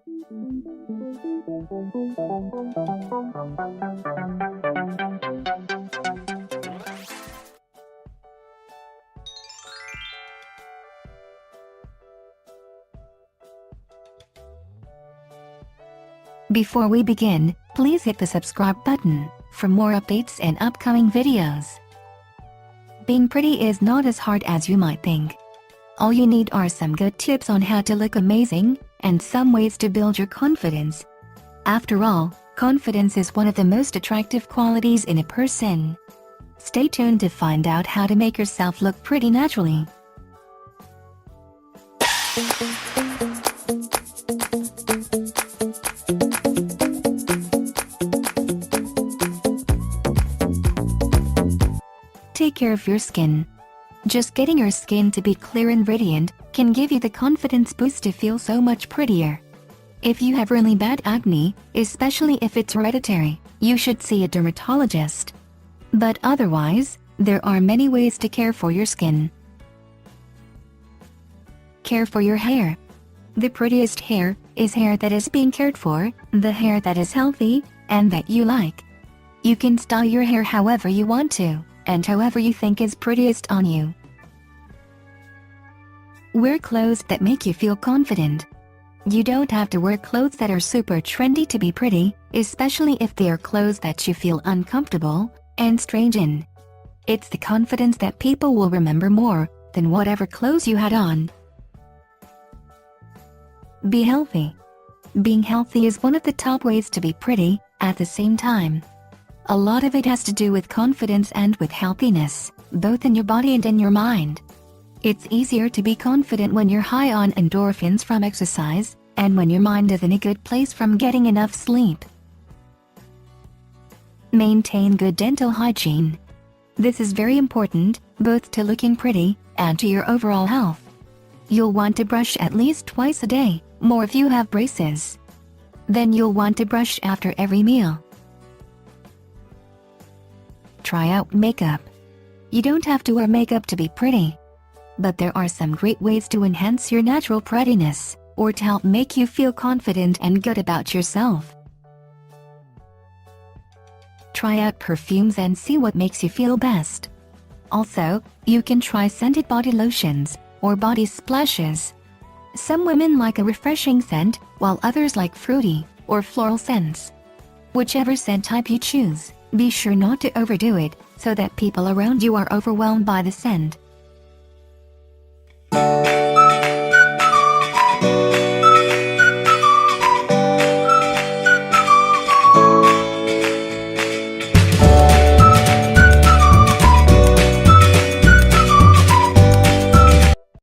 Before we begin, please hit the subscribe button for more updates and upcoming videos. Being pretty is not as hard as you might think. All you need are some good tips on how to look amazing and some ways to build your confidence. After all, confidence is one of the most attractive qualities in a person. Stay tuned to find out how to make yourself look pretty naturally. Take care of your skin. Just getting your skin to be clear and radiant can give you the confidence boost to feel so much prettier. If you have really bad acne, especially if it's hereditary, you should see a dermatologist. But otherwise, there are many ways to care for your skin. Care for your hair. The prettiest hair is hair that is being cared for, the hair that is healthy, and that you like. You can style your hair however you want to, and however you think is prettiest on you. Wear clothes that make you feel confident. You don't have to wear clothes that are super trendy to be pretty, especially if they are clothes that you feel uncomfortable and strange in. It's the confidence that people will remember more than whatever clothes you had on. Be healthy. Being healthy is one of the top ways to be pretty at the same time. A lot of it has to do with confidence and with healthiness, both in your body and in your mind. It's easier to be confident when you're high on endorphins from exercise, and when your mind is in a good place from getting enough sleep. Maintain good dental hygiene. This is very important, both to looking pretty and to your overall health. You'll want to brush at least twice a day, more if you have braces. Then you'll want to brush after every meal. Try out makeup. You don't have to wear makeup to be pretty. But there are some great ways to enhance your natural prettiness, or to help make you feel confident and good about yourself. Try out perfumes and see what makes you feel best. Also, you can try scented body lotions, or body splashes. Some women like a refreshing scent, while others like fruity or floral scents. Whichever scent type you choose, be sure not to overdo it, so that people around you are overwhelmed by the scent.